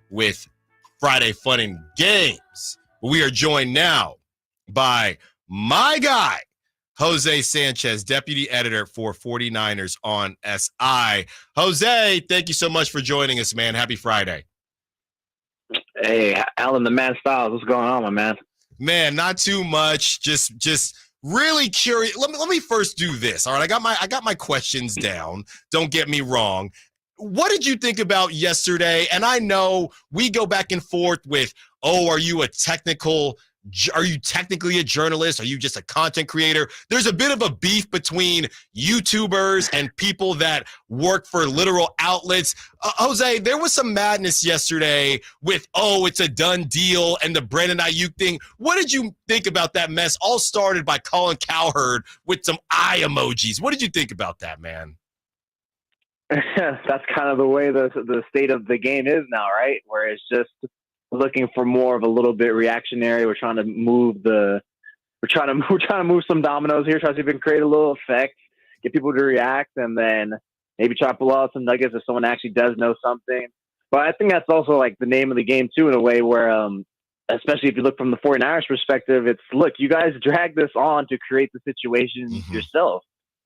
with Friday Fun and Games. We are joined now by my guy, Jose Sanchez, deputy editor for 49ers on SI. Jose, thank you so much for joining us, man. Happy Friday. Hey, Allen, the man Stiles. What's going on, my man? Man, not too much. Just really curious. Let me first do this. All right, I got my questions down. Don't get me wrong. What did you think about yesterday? And I know we go back and forth with, are you technically a journalist? Are you just a content creator? There's a bit of a beef between YouTubers and people that work for literal outlets. Jose, there was some madness yesterday with, it's a done deal and the Brandon Aiyuk thing. What did you think about that mess? All started by Colin Cowherd with some eye emojis. What did you think about that, man? That's kind of the way the state of the game is now, right? Where it's just looking for more of a little bit reactionary. We're trying to move some dominoes here, trying to see if we can create a little effect, get people to react, and then maybe try to pull out some nuggets if someone actually does know something. But I think that's also like the name of the game too, in a way where, especially if you look from the 49ers perspective, it's, look, you guys drag this on to create the situation yourself.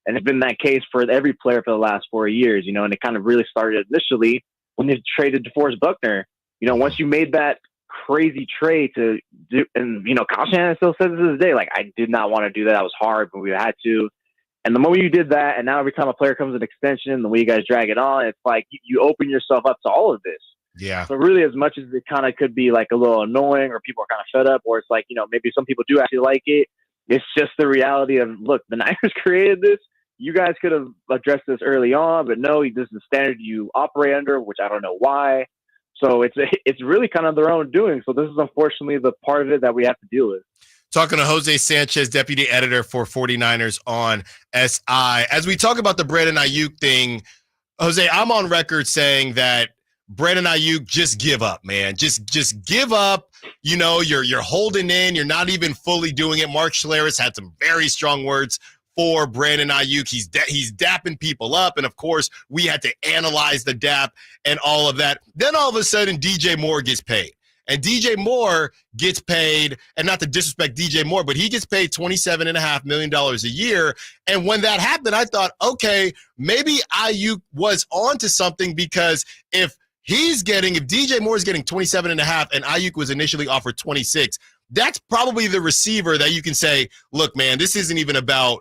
And it's been that case for every player for the last 4 years, and it kind of really started initially when they traded DeForest Buckner. Once you made that crazy trade to do, and, Kyle Shanahan still says this to this day, like, I did not want to do that. That was hard, but we had to. And the moment you did that, and now every time a player comes in extension, the way you guys drag it on, it's like you open yourself up to all of this. Yeah. So really, as much as it kind of could be like a little annoying or people are kind of fed up, or it's like, maybe some people do actually like it, it's just the reality of, look, the Niners created this. You guys could have addressed this early on, but no, this is the standard you operate under, which I don't know why. So it's really kind of their own doing. So this is unfortunately the part of it that we have to deal with. Talking to Jose Sanchez, deputy editor for 49ers on SI. As we talk about the Brandon Aiyuk thing, Jose, I'm on record saying that Brandon Aiyuk, just give up, man. Just give up. You're holding in. You're not even fully doing it. Mark Schlereth had some very strong words for Brandon Aiyuk. He's dapping people up, and of course, we had to analyze the dap and all of that. Then all of a sudden, DJ Moore gets paid. And DJ Moore gets paid, and not to disrespect DJ Moore, but he gets paid $27.5 million a year. And when that happened, I thought, okay, maybe Aiyuk was onto something, because if DJ Moore is getting 27.5 and Aiyuk was initially offered 26, that's probably the receiver that you can say, look, man, this isn't even about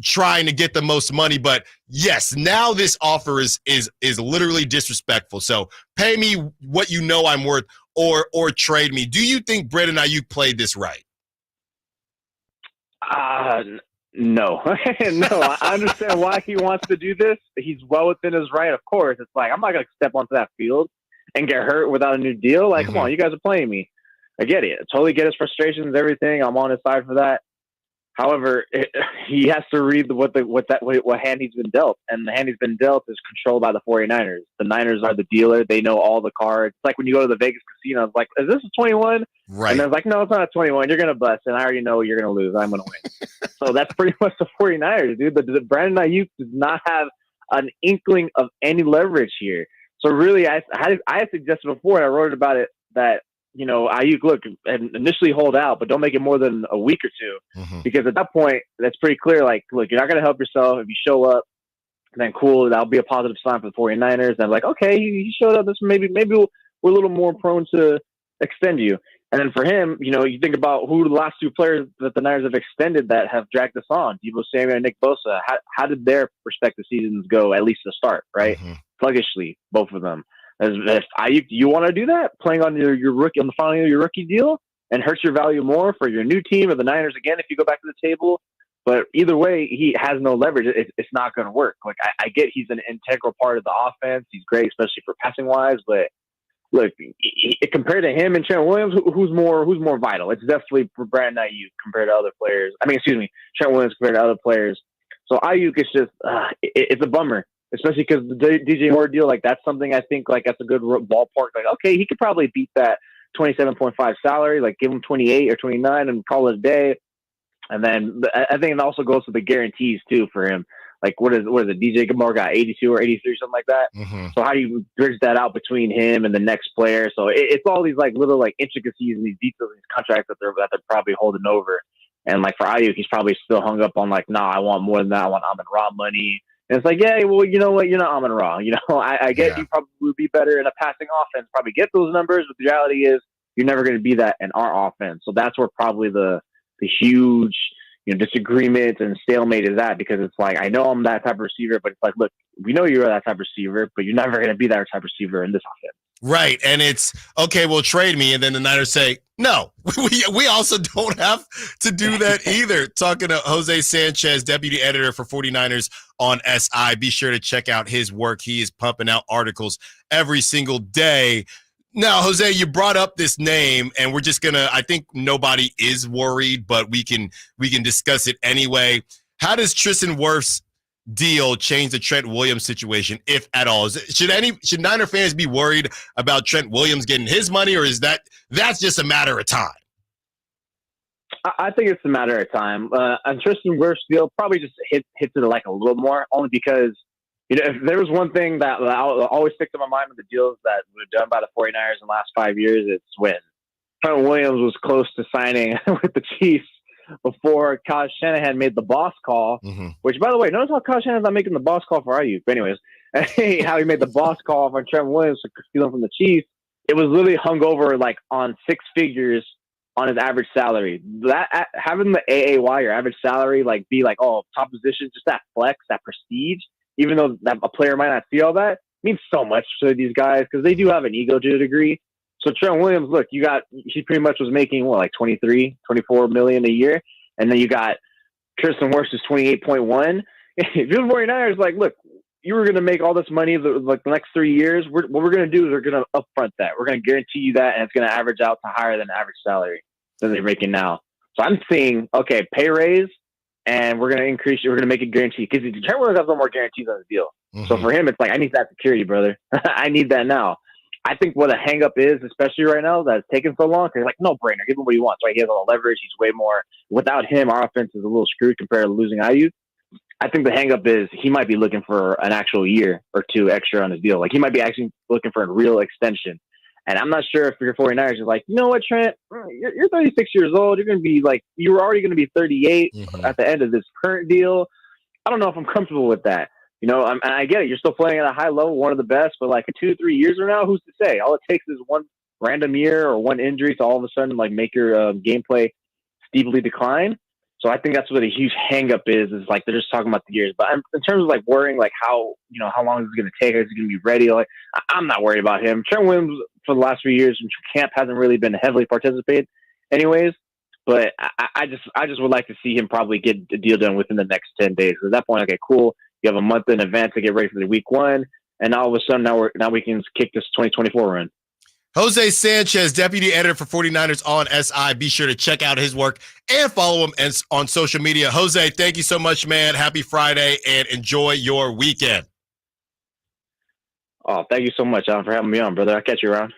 trying to get the most money, but yes, now this offer is literally disrespectful. So pay me what I'm worth, or trade me. Do you think Brandon Aiyuk played this right? No. No, I understand why he wants to do this. He's well within his right, of course. It's like, I'm not going to step onto that field and get hurt without a new deal. Like, come on, you guys are playing me. I get it. I totally get his frustrations, everything. I'm on his side for that. However, he has to read what hand he's been dealt, and the hand he's been dealt is controlled by the 49ers. The Niners are the dealer; they know all the cards. It's like when you go to the Vegas casino, it's like, "Is this a 21?" Right? And they're like, "No, it's not a 21. You're gonna bust, and I already know you're gonna lose. I'm gonna win." So that's pretty much the 49ers, dude. But Brandon Aiyuk does not have an inkling of any leverage here. So really, I suggested before, and I wrote about it, that Aiyuk, look, and initially hold out, but don't make it more than a week or two, because at that point, that's pretty clear. Like, look, you're not going to help yourself. If you show up, then cool, that'll be a positive sign for the 49ers. And like, okay, he showed up. This maybe we're a little more prone to extend you. And then for him, you think about who the last two players that the Niners have extended that have dragged us on: Deebo Samuel and Nick Bosa. How did their respective seasons go? At least to start, right? Sluggishly, both of them. If Aiyuk, you want to do that, playing on your rookie on the final year of your rookie deal, and hurts your value more for your new team or the Niners again if you go back to the table. But either way, he has no leverage. It's not going to work. Like, I get he's an integral part of the offense. He's great, especially for passing wise. But look, compared to him and Trent Williams, who's more vital? It's definitely for Brandon Aiyuk compared to other players. Trent Williams compared to other players. So Aiyuk is just it's a bummer. Especially because the DJ Moore deal, like, that's something I think, like, that's a good ballpark. Like, okay, he could probably beat that 27.5 salary, like give him 28 or 29 and call it a day. And then I think it also goes to the guarantees too for him. Like what is it? DJ Gamora got 82 or 83, something like that. Mm-hmm. So how do you bridge that out between him and the next player? So it's all these like little like intricacies and these details in these contracts that they're probably holding over. And like for Aiyuk, he's probably still hung up on like, nah, I want more than that. I want Amon-Ra money. And it's like, yeah, well, you know what? You're not Amon-Ra. You know, I get you probably would be better in a passing offense, probably get those numbers, but the reality is you're never going to be that in our offense. So that's where probably the huge, disagreement and stalemate is at, because it's like, I know I'm that type of receiver, but it's like, look, we know you're that type of receiver, but you're never going to be that type of receiver in this offense. Right. And it's, okay, well, trade me. And then the Niners say, no, we also don't have to do that either. Talking to Jose Sanchez, deputy editor for 49ers on SI. Be sure to check out his work. He is pumping out articles every single day. Now, Jose, you brought up this name, and we're just going to, I think nobody is worried, but we can discuss it anyway. How does Tristan Wirfs' deal change the Trent Williams situation, if at all? Should Niner fans be worried about Trent Williams getting his money, or is that's just a matter of time? I think it's a matter of time. And Tristan Wirfs' deal probably just hits it like a little more, only because if there was one thing that always sticks in my mind with the deals that were done by the 49ers in the last 5 years, it's when Trent Williams was close to signing with the Chiefs before Kyle Shanahan made the boss call, which, by the way, notice how Kyle Shanahan's not making the boss call for Aiyuk. But anyways, how he made the boss call on Trent Williams to steal him from the Chiefs. It was literally hung over like on six figures on his average salary. That having the AAY or average salary like be like, oh, top position, just that flex, that prestige, even though that a player might not see all that, means so much to these guys because they do have an ego to a degree. So Trent Williams, look, he pretty much was making like 23, 24 million a year. And then you got Tristan Wirfs is 28.1. If you're the 49ers, like, look, you were going to make all this money the next 3 years. What we're going to do is we're going to upfront that. We're going to guarantee you that, and it's going to average out to higher than average salary than they're making now. So I'm seeing, okay, pay raise, and we're going to increase it. We're going to make it guaranteed because Trent Williams has no more guarantees on the deal. So for him, it's like, I need that security, brother. I need that now. I think what a hang up is, especially right now, that's taken so long, because like, no brainer, give him what he wants, right? He has all the leverage. He's way more. Without him, our offense is a little screwed compared to losing Aiyuk. I think the hang up is he might be looking for an actual year or two extra on his deal. Like, he might be actually looking for a real extension. And I'm not sure if your 49ers are like, you know what, Trent, you're 36 years old. You're going to be like, you're already going to be 38 at the end of this current deal. I don't know if I'm comfortable with that. And I get it. You're still playing at a high level, one of the best, but like 2 to 3 years from now, who's to say? All it takes is one random year or one injury to all of a sudden like make your gameplay steeply decline. So I think that's what a huge hang up is like they're just talking about the years. But in terms of like worrying like how long is it going to take? Is it going to be ready? Like I'm not worried about him. Trent Williams for the last few years in camp hasn't really been heavily participated anyways. But I just would like to see him probably get the deal done within the next 10 days. At that point, okay, cool. You have a month in advance to get ready for the week one, and all of a sudden now we can kick this 2024 run. Jose Sanchez, deputy editor for 49ers on SI. Be sure to check out his work and follow him on social media. Jose, thank you so much, man. Happy Friday, and enjoy your weekend. Oh, thank you so much, Allen, for having me on, brother. I'll catch you around.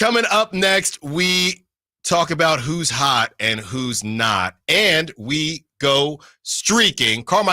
Coming up next, we talk about who's hot and who's not, and we go streaking. Carmichael